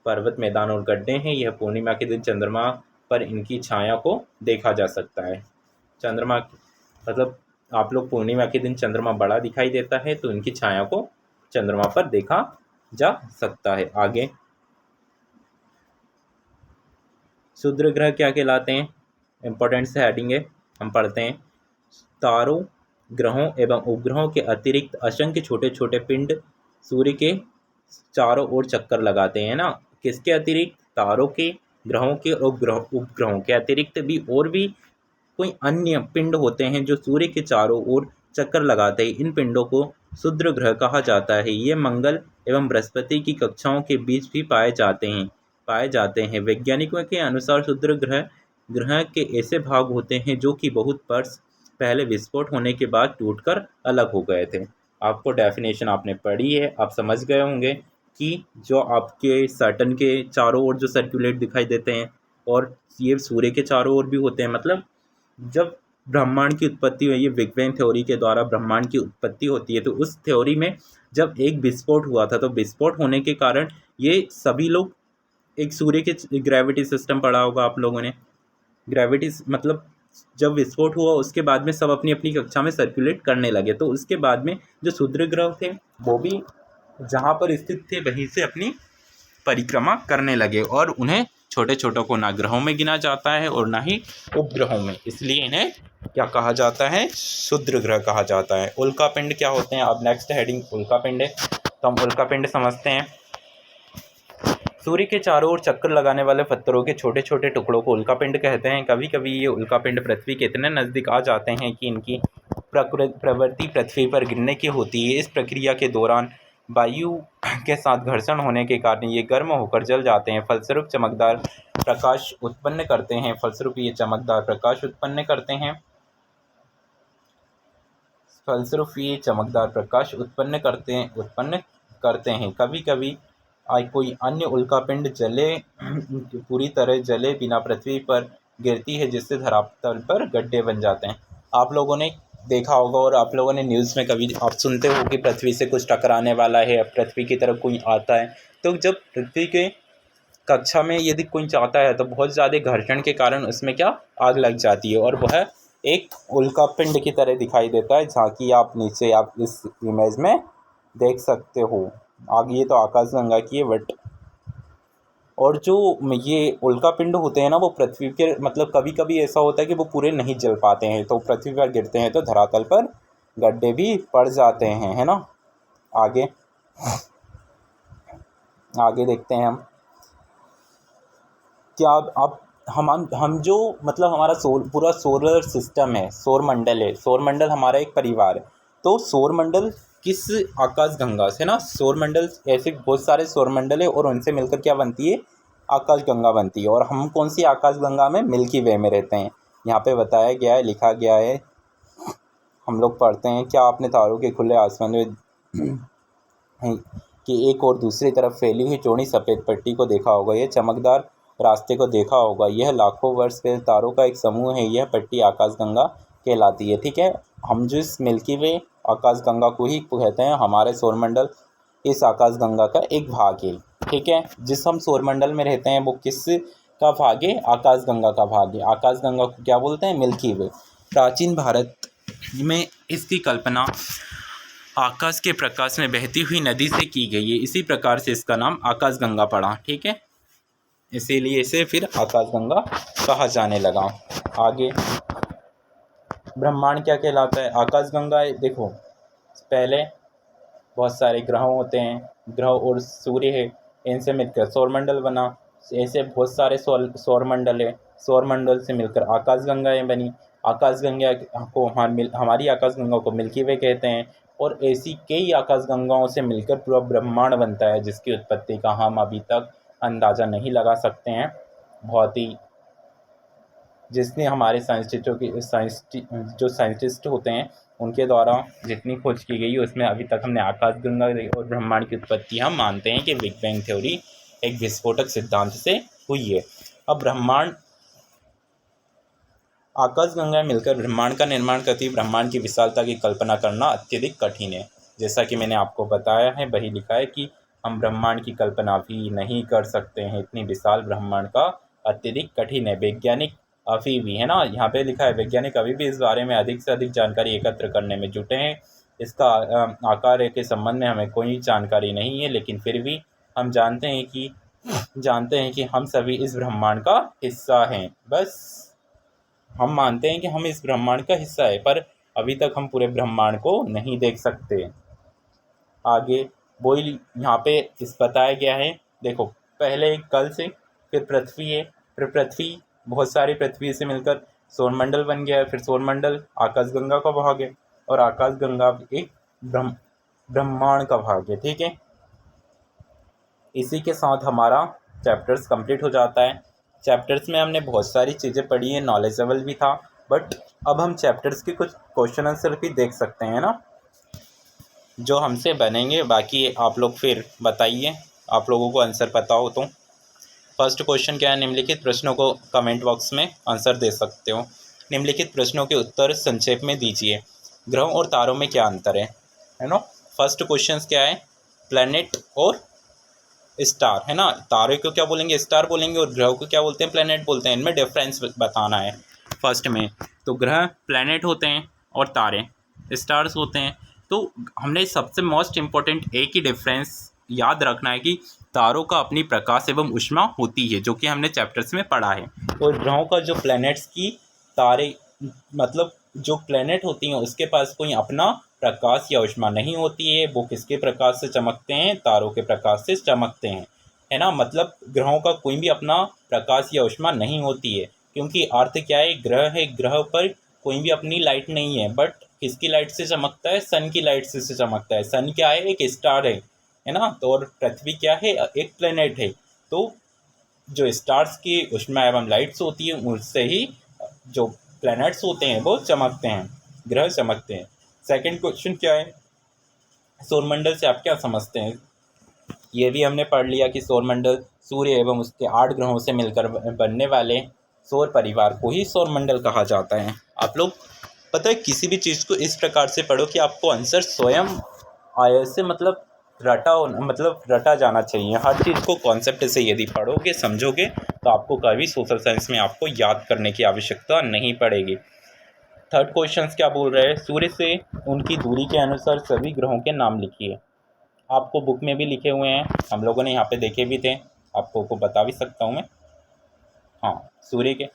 पर्वत मैदान और गड्ढे हैं। यह पूर्णिमा के दिन चंद्रमा पर इनकी छाया को देखा जा सकता है। चंद्रमा मतलब आप लोग पूर्णिमा के दिन चंद्रमा बड़ा दिखाई देता है तो इनकी छाया को चंद्रमा पर देखा जा सकता है। आगे क्षुद्र ग्रह क्या कहलाते हैं, इंपॉर्टेंट से हेडिंग है, हम पढ़ते हैं। तारों, ग्रहों एवं उपग्रहों के अतिरिक्त असंख्य छोटे छोटे पिंड सूर्य के चारों ओर चक्कर लगाते हैं ना। किसके अतिरिक्त? तारों के, ग्रहों के, उपग्रहों के अतिरिक्त भी और भी कोई अन्य पिंड होते हैं जो सूर्य के चारों ओर चक्कर लगाते हैं। इन पिंडों को क्षुद्र ग्रह कहा जाता है। ये मंगल एवं बृहस्पति की कक्षाओं के बीच भी पाए जाते हैं। वैज्ञानिकों के अनुसार क्षुद्र ग्रह के ऐसे भाग होते हैं जो कि बहुत वर्ष पहले विस्फोट होने के बाद टूटकर अलग हो गए थे। आपको डेफिनेशन आपने पढ़ी है, आप समझ गए होंगे कि जो आपके सैटर्न के चारों ओर जो सर्कुलेट दिखाई देते हैं और ये सूर्य के चारों ओर भी होते हैं। मतलब जब ब्रह्मांड की उत्पत्ति हुई है, बिग बैंग थ्योरी के द्वारा ब्रह्मांड की उत्पत्ति होती है, तो उस थ्योरी में जब एक विस्फोट हुआ था तो विस्फोट होने के कारण ये सभी लोग एक सूर्य के ग्रेविटी सिस्टम पढ़ा होगा आप लोगों ने। ग्रेविटी मतलब जब विस्फोट हुआ उसके बाद में सब अपनी अपनी कक्षा में सर्कुलेट करने लगे, तो उसके बाद में जो क्षुद्र ग्रह थे वो भी जहाँ पर स्थित थे वहीं से अपनी परिक्रमा करने लगे और उन्हें छोटे छोटों को ना ग्रहों में गिना जाता है और ना ही उपग्रहों में, इसलिए इन्हें क्या कहा जाता है? क्षुद्र ग्रह कहा जाता है। उल्कापिंड क्या होते हैं? अब नेक्स्ट हेडिंग उल्कापिंड है, तो हम उल्कापिंड समझते हैं। सूर्य के चारों ओर चक्कर लगाने वाले पत्थरों के छोटे छोटे टुकड़ों को उल्कापिंड कहते हैं। कभी कभी ये उल्कापिंड पृथ्वी के इतने नज़दीक आ जाते हैं कि इनकी प्रवृत्ति पृथ्वी पर गिरने की होती है। इस प्रक्रिया के दौरान वायु के साथ घर्षण होने के कारण ये गर्म होकर जल जाते हैं, फलस्वरूप चमकदार प्रकाश उत्पन्न करते हैं। उत्पन्न करते हैं। कभी कभी कोई अन्य उल्कापिंड पूरी तरह जले बिना पृथ्वी पर गिरती है, जिससे धरातल पर गड्ढे बन जाते हैं। आप लोगों ने देखा होगा और आप लोगों ने न्यूज़ में कभी आप सुनते हो कि पृथ्वी से कुछ टकराने वाला है, पृथ्वी की तरफ कोई आता है, तो जब पृथ्वी के कक्षा में यदि कोई जाता है तो बहुत ज़्यादा घर्षण के कारण उसमें क्या आग लग जाती है और वह एक उल्का पिंड की तरह दिखाई देता है, जहाँ की आप नीचे आप इस इमेज में देख सकते हो। आगे ये तो आकाशगंगा की है, बट और जो ये उल्का पिंड होते हैं ना, वो पृथ्वी के मतलब कभी कभी ऐसा होता है कि वो पूरे नहीं जल पाते हैं, तो पृथ्वी पर गिरते हैं तो धरातल पर गड्ढे भी पड़ जाते हैं, है ना। आगे आगे देखते हैं हम क्या अब हम जो मतलब हमारा पूरा सोलर सिस्टम है, सौर मंडल है, सौर मंडल हमारा एक परिवार है। तो सौर मंडल किस आकाशगंगा से ना, सौर मंडल ऐसे बहुत सारे सौर मंडल है और उनसे मिलकर क्या बनती है, आकाशगंगा बनती है। और हम कौन सी आकाशगंगा में, मिल्की वे में रहते हैं। यहाँ पे बताया गया है, लिखा गया है, हम लोग पढ़ते हैं, क्या आपने तारों के खुले आसमान में कि एक और दूसरी तरफ फैली हुई चौड़ी सफ़ेद पट्टी को देखा होगा। यह चमकदार रास्ते को देखा होगा। यह लाखों वर्ष पहले तारों का एक समूह है। यह पट्टी आकाशगंगा कहलाती है। ठीक है, हम जिस मिल्की वे आकाशगंगा को ही कहते हैं, हमारे सौरमंडल इस आकाशगंगा का एक भाग है। ठीक है, जिस हम सौरमंडल में रहते हैं वो किस का भाग है, आकाशगंगा का भाग है। आकाशगंगा को क्या बोलते हैं, मिल्की वे। प्राचीन भारत में इसकी कल्पना आकाश के प्रकाश में बहती हुई नदी से की गई है। इसी प्रकार से इसका नाम आकाशगंगा पड़ा। ठीक है, इसीलिए इसे फिर आकाशगंगा कहा जाने लगा। आगे ब्रह्मांड क्या कहलाता है, आकाशगंगा देखो, पहले बहुत सारे ग्रह होते हैं, ग्रह और सूर्य है, इनसे मिलकर सौरमंडल बना। ऐसे बहुत सारे सौरमंडल है, सौरमंडल से मिलकर आकाशगंगाएँ बनी। आकाशगंगा को हमारी आकाशगंगा को मिल्की वे कहते हैं। और ऐसी कई आकाशगंगाओं से मिलकर पूरा ब्रह्मांड बनता है, जिसकी उत्पत्ति का हम अभी तक अंदाज़ा नहीं लगा सकते हैं। बहुत ही जिसने हमारे जो साइंटिस्ट होते हैं उनके द्वारा जितनी खोज की गई है, उसमें अभी तक हमने आकाशगंगा और ब्रह्मांड की उत्पत्ति हम मानते हैं कि बिग बैंग थ्योरी एक विस्फोटक सिद्धांत से हुई है। अब ब्रह्मांड आकाशगंगा मिलकर ब्रह्मांड का निर्माण करती है। ब्रह्मांड की विशालता की कल्पना करना अत्यधिक कठिन है। जैसा कि मैंने आपको बताया है, वही लिखा है कि हम ब्रह्मांड की कल्पना भी नहीं कर सकते हैं। इतनी विशाल ब्रह्मांड का अत्यधिक कठिन है। वैज्ञानिक अभी भी, है ना, यहाँ पे लिखा है, वैज्ञानिक अभी भी इस बारे में अधिक से अधिक जानकारी एकत्र करने में जुटे हैं। इसका आकार के संबंध में हमें कोई जानकारी नहीं है, लेकिन फिर भी हम जानते हैं कि हम सभी इस ब्रह्मांड का हिस्सा हैं। बस हम मानते हैं कि हम इस ब्रह्मांड का हिस्सा है, पर अभी तक हम पूरे ब्रह्मांड को नहीं देख सकते। आगे वही यहाँ पे इस बताया गया है, देखो, पहले कल से फिर पृथ्वी है, फिर पृथ्वी बहुत सारी पृथ्वी से मिलकर सौरमंडल बन गया है, फिर सौरमंडल आकाशगंगा का भाग है, और आकाशगंगा एक ब्रह्मांड का भाग है। ठीक है, इसी के साथ हमारा चैप्टर्स कंप्लीट हो जाता है। चैप्टर्स में हमने बहुत सारी चीज़ें पढ़ी हैं, नॉलेजेबल भी था, बट अब हम चैप्टर्स के कुछ क्वेश्चन आंसर भी देख सकते हैं ना, जो हमसे बनेंगे। बाकी आप लोग फिर बताइए, आप लोगों को आंसर पता हो तो। फर्स्ट क्वेश्चन क्या है, निम्नलिखित प्रश्नों को कमेंट बॉक्स में आंसर दे सकते हो। निम्नलिखित प्रश्नों के उत्तर संक्षेप में दीजिए। ग्रहों और तारों में क्या अंतर है ना। फर्स्ट क्वेश्चन क्या है, प्लैनेट और स्टार, है ना। तारे को क्या बोलेंगे, स्टार बोलेंगे, और ग्रह को क्या बोलते हैं, प्लैनेट बोलते हैं। इनमें डिफरेंस बताना है। फर्स्ट में तो ग्रह प्लैनेट होते हैं और तारे स्टार्स होते हैं। तो हमने सबसे मोस्ट इम्पोर्टेंट एक ही डिफरेंस याद रखना है कि तारों का अपनी प्रकाश एवं ऊष्मा होती है, जो कि हमने चैप्टर्स में पढ़ा है। और ग्रहों का जो प्लैनेट्स की तारे मतलब जो प्लैनेट होती हैं उसके पास कोई अपना प्रकाश या ऊष्मा नहीं होती है। वो किसके प्रकाश से चमकते हैं, तारों के प्रकाश से चमकते हैं, है ना। मतलब ग्रहों का कोई भी अपना प्रकाश या ऊष्मा नहीं होती है, क्योंकि अर्थ क्या है, ग्रह है, ग्रह पर कोई भी अपनी लाइट नहीं है, बट किसकी लाइट से चमकता है, सन की लाइट से चमकता है। सन क्या है, एक स्टार है ना। तो और पृथ्वी क्या है, एक प्लेनेट है। तो जो स्टार्स की ऊष्मा एवं लाइट्स होती है, उससे ही जो प्लैनेट्स होते हैं वो चमकते हैं, ग्रह चमकते हैं। सेकंड क्वेश्चन क्या है, सौरमंडल से आप क्या समझते हैं। ये भी हमने पढ़ लिया कि सौरमंडल सूर्य एवं उसके 8 ग्रहों से मिलकर बनने वाले सौर परिवार को ही सौरमंडल कहा जाता है। आप लोग पता है, किसी भी चीज़ को इस प्रकार से पढ़ो कि आपको आंसर स्वयं आय से मतलब रटा जाना चाहिए। हर चीज़ को कॉन्सेप्ट से यदि पढ़ोगे, समझोगे, तो आपको कभी सोशल साइंस में आपको याद करने की आवश्यकता नहीं पड़ेगी। थर्ड क्वेश्चन क्या बोल रहे हैं, सूर्य से उनकी दूरी के अनुसार सभी ग्रहों के नाम लिखिए। आपको बुक में भी लिखे हुए हैं, हम लोगों ने यहाँ पे देखे भी थे, आपको को बता भी सकता हूँ मैं। हाँ, सूर्य के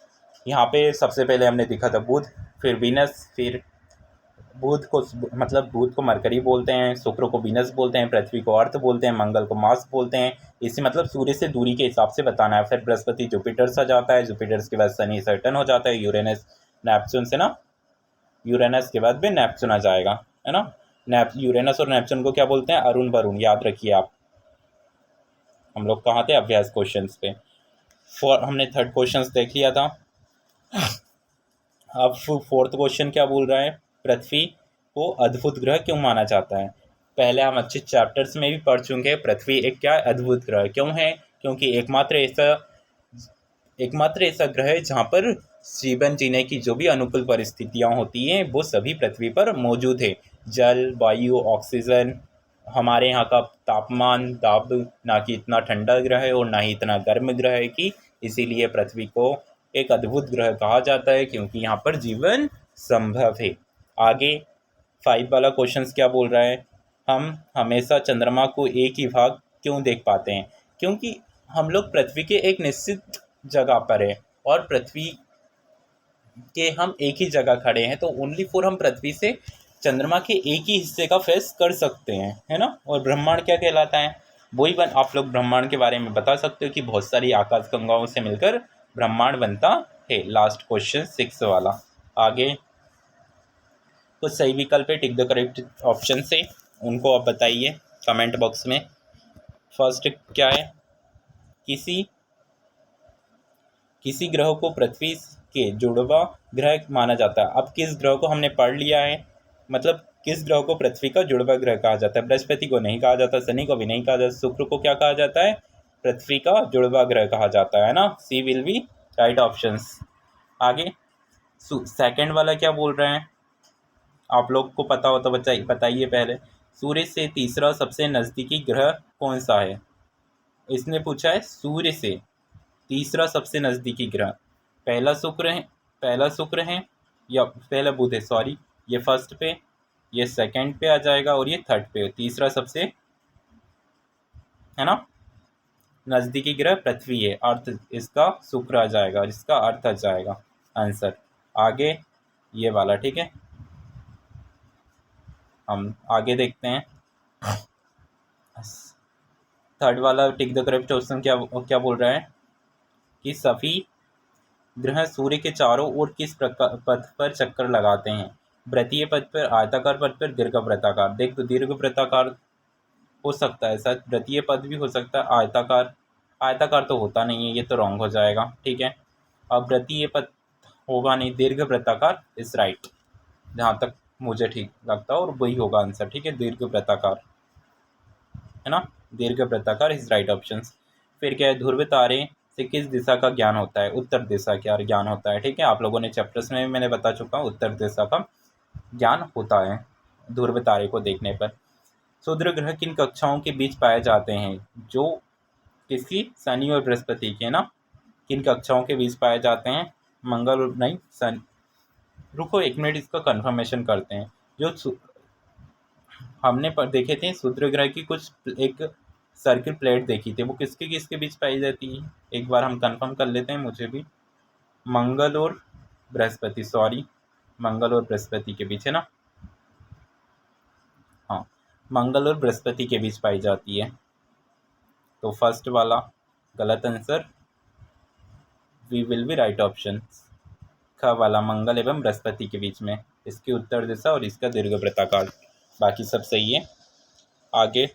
यहाँ पे सबसे पहले हमने देखा था बुध, फिर वीनस, फिर बुध को मतलब बुध को मरकरी बोलते हैं, शुक्र को वीनस बोलते हैं, पृथ्वी को अर्थ बोलते हैं, मंगल को मार्स बोलते हैं। इसी मतलब सूर्य से दूरी के हिसाब से बताना है। फिर बृहस्पति जुपिटर से जाता है, जुपिटर के बाद शनि सैटर्न हो जाता है, यूरेनस नेपच्यून से ना, यूरेनस के बाद भी नेपच्यून आ जाएगा, है ना। यूरेनस और नेपच्यून को क्या बोलते हैं, अरुण वरुण, याद रखिए आप। हम लोग कहाँ थे, अभ्यास क्वेश्चन पे। हमने थर्ड क्वेश्चन देख लिया था। अब फोर्थ क्वेश्चन क्या बोल रहा है, पृथ्वी को अद्भुत ग्रह क्यों माना जाता है। पहले हम अच्छे चैप्टर्स में भी पढ़ चुके हैं, पृथ्वी एक क्या अद्भुत ग्रह क्यों है, क्योंकि एकमात्र ऐसा ग्रह है जहाँ पर जीवन जीने की जो भी अनुकूल परिस्थितियाँ होती हैं वो सभी पृथ्वी पर मौजूद है। जल, वायु, ऑक्सीजन, हमारे यहाँ का तापमान, दाब ना कि इतना ठंडा ग्रह है और ना ही इतना गर्म ग्रह है कि इसीलिए पृथ्वी को एक अद्भुत ग्रह कहा जाता है, क्योंकि यहाँ पर जीवन संभव है। आगे 5 वाला क्वेश्चन क्या बोल रहा है, हम हमेशा चंद्रमा को एक ही भाग क्यों देख पाते हैं। क्योंकि हम लोग पृथ्वी के एक निश्चित जगह पर है और पृथ्वी के हम एक ही जगह खड़े हैं, तो ओनली फॉर हम पृथ्वी से चंद्रमा के एक ही हिस्से का फेस कर सकते हैं, है ना। और ब्रह्मांड क्या कहलाता है, वही आप लोग ब्रह्मांड के बारे में बता सकते हो कि बहुत सारी आकाशगंगाओं से मिलकर ब्रह्मांड बनता है। लास्ट क्वेश्चन 6 वाला। आगे कुछ सही विकल्प है, टिक द करेक्ट ऑप्शन से, उनको आप बताइए कमेंट बॉक्स में। फर्स्ट क्या है, किसी ग्रह को पृथ्वी के जुड़वा ग्रह माना जाता है। अब किस ग्रह को हमने पढ़ लिया है, मतलब किस ग्रह को पृथ्वी का जुड़वा ग्रह कहा जाता है। बृहस्पति को नहीं कहा जाता, शनि को भी नहीं कहा जाता, शुक्र को क्या कहा जाता है, पृथ्वी का जुड़वा ग्रह कहा जाता है ना। सी विल बी राइट ऑप्शंस। आगे सेकंड वाला क्या बोल रहे हैं, आप लोग को पता हो तो बताइए पहले। सूर्य से तीसरा सबसे नज़दीकी ग्रह कौन सा है। इसने पूछा है सूर्य से तीसरा सबसे नज़दीकी ग्रह। पहला शुक्र है या पहला बुध है, सॉरी, ये फर्स्ट पे, ये सेकंड पे आ जाएगा और ये थर्ड पे। तीसरा सबसे, है ना, नज़दीकी ग्रह पृथ्वी है, अर्थ इसका शुक्र आ जाएगा, इसका अर्थ आ जाएगा आंसर। आगे ये वाला, ठीक है, हम आगे देखते हैं। थर्ड वाला टिक द करेक्ट ऑप्शन क्या क्या बोल रहा है कि सभी ग्रह सूर्य के चारों ओर किस पथ पर चक्कर लगाते हैं। वृत्तीय पथ पर, आयताकार पथ पर, दीर्घ वृत्ताकार। देख तो दीर्घ वृत्ताकार हो सकता है, शायद वृत्तीय पथ भी हो सकता है, आयताकार तो होता नहीं है, ये तो रॉन्ग हो जाएगा, ठीक है। अब वृत्तीय पथ होगा नहीं, दीर्घ वृत्ताकार इज राइट, जहाँ तक मुझे ठीक लगता है, और वही होगा आंसर, ठीक है, दीर्घ वृत्ताकार, है ना, दीर्घ वृत्ताकार इज राइट ऑप्शन। फिर क्या है, ध्रुव तारे से किस दिशा का ज्ञान होता है। उत्तर दिशा का ज्ञान होता है, ठीक है, आप लोगों ने चैप्टर्स में भी मैंने बता चुका हूँ, उत्तर दिशा का ज्ञान होता है ध्रुव तारे को देखने पर। क्षुद्र ग्रह किन कक्षाओं के बीच पाए जाते हैं, जो किसी शनि और बृहस्पति के ना, किन कक्षाओं के बीच पाए जाते हैं, मंगल और नहीं सन, रुको एक मिनट, इसका कंफर्मेशन करते हैं। जो हमने देखे थे क्षुद्र ग्रह की कुछ एक सर्किल प्लेट देखी थी, वो किसके किसके बीच पाई जाती है, एक बार हम कंफर्म कर लेते हैं, मुझे भी। मंगल और बृहस्पति, सॉरी, मंगल और बृहस्पति के बीच, है ना, हाँ, मंगल और बृहस्पति के बीच पाई जाती है। तो फर्स्ट वाला गलत answer, we will be right option. ख वाला मंगल एवं बृहस्पति के बीच में, इसकी उत्तर दिशा और इसका दीर्घ वृत्ताकार, बाकी सब सही है। आगे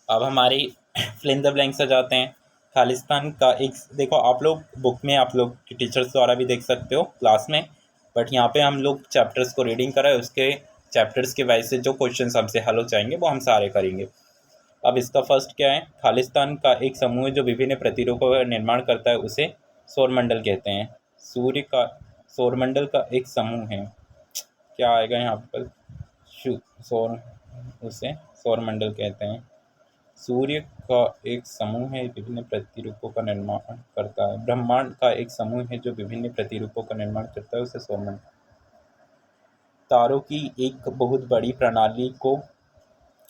अब हमारी फिल इन द ब्लैंक्स आ जाते हैं। खालिस्तान का एक, देखो आप लोग बुक में, आप लोग टीचर्स द्वारा भी देख सकते हो क्लास में, बट यहाँ पे हम लोग चैप्टर्स को रीडिंग कर रहे हैं, उसके चैप्टर्स के वाइज से जो क्वेश्चंस हमसे हल हो जाएंगे वो हम सारे करेंगे। अब इसका फर्स्ट क्या है, खालिस्तान का एक समूह जो विभिन्न प्रतिरूपों का निर्माण करता है उसे सौरमंडल कहते हैं। सूर्य का सौरमंडल का एक समूह है, क्या आएगा यहाँ पर, सौर, उसे सौरमंडल कहते हैं। सूर्य का एक समूह है, विभिन्न प्रतिरूपों का निर्माण करता है। ब्रह्मांड का एक समूह है जो विभिन्न प्रतिरूपों का निर्माण करता है, उसे सौरमंडल। तारों की एक बहुत बड़ी प्रणाली को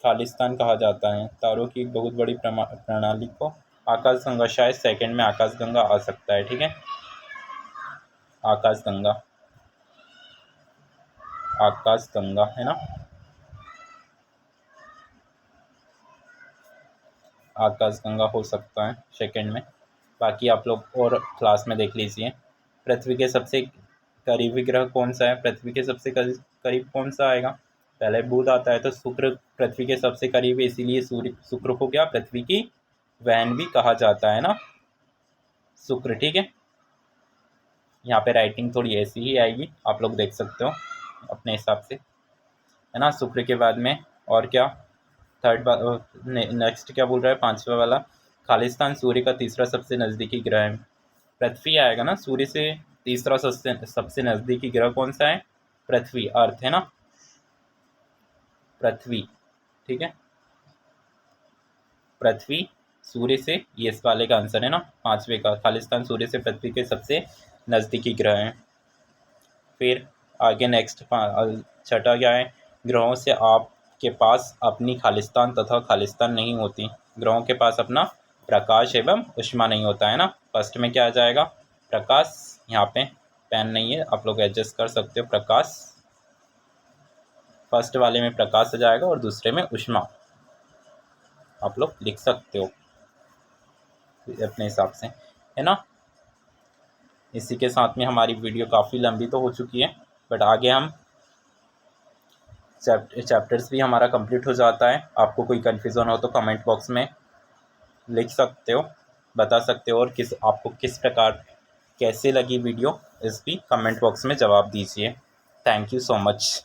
खालिस्तान कहा जाता है। तारों की एक बहुत बड़ी प्रणाली को आकाशगंगा, शायद सेकंड में आकाशगंगा आ सकता है। ठीक है, आकाशगंगा, आकाशगंगा है ना, आकाशगंगा हो सकता है सेकंड में। बाकी आप लोग और क्लास में देख लीजिए। पृथ्वी के सबसे करीबी ग्रह कौन सा है? पृथ्वी के सबसे करीब कौन सा आएगा? पहले बुध आता है, तो शुक्र पृथ्वी के सबसे करीब है, इसीलिए शुक्र को क्या पृथ्वी की बहन भी कहा जाता है ना, शुक्र। ठीक है, यहाँ पे राइटिंग थोड़ी ऐसी ही आएगी, आप लोग देख सकते हो अपने हिसाब से, है ना। शुक्र के बाद में और क्या थर्ड नेक्स्ट क्या बोल रहा है? पांचवा वाला, खालिस्तान सूर्य का तीसरा सबसे नज़दीकी ग्रह है। पृथ्वी आएगा ना, सूर्य से तीसरा सबसे नज़दीकी ग्रह कौन सा है? पृथ्वी, अर्थ है ना, पृथ्वी। ठीक है, पृथ्वी सूर्य से, ये इस वाले का आंसर है ना, पांचवे का। खालिस्तान सूर्य से पृथ्वी के सबसे नज़दीकी ग्रह हैं। फिर आगे नेक्स्ट छठा क्या है? ग्रहों से आपके पास अपनी खालिस्तान तथा खालिस्तान नहीं होती। ग्रहों के पास अपना प्रकाश एवं ऊष्मा नहीं होता है ना। फर्स्ट में क्या आ जाएगा? प्रकाश। यहाँ पे पेन नहीं है, आप लोग एडजस्ट कर सकते हो। प्रकाश फर्स्ट वाले में प्रकाश आ जाएगा और दूसरे में ऊष्मा, आप लोग लिख सकते हो अपने हिसाब से, है ना। इसी के साथ में हमारी वीडियो काफ़ी लंबी तो हो चुकी है, बट आगे हम चैप्टर्स भी हमारा कंप्लीट हो जाता है। आपको कोई कन्फ्यूज़न हो तो कमेंट बॉक्स में लिख सकते हो, बता सकते हो, और आपको किस प्रकार कैसे लगी वीडियो, इस भी कमेंट बॉक्स में जवाब दीजिए। Thank you so much.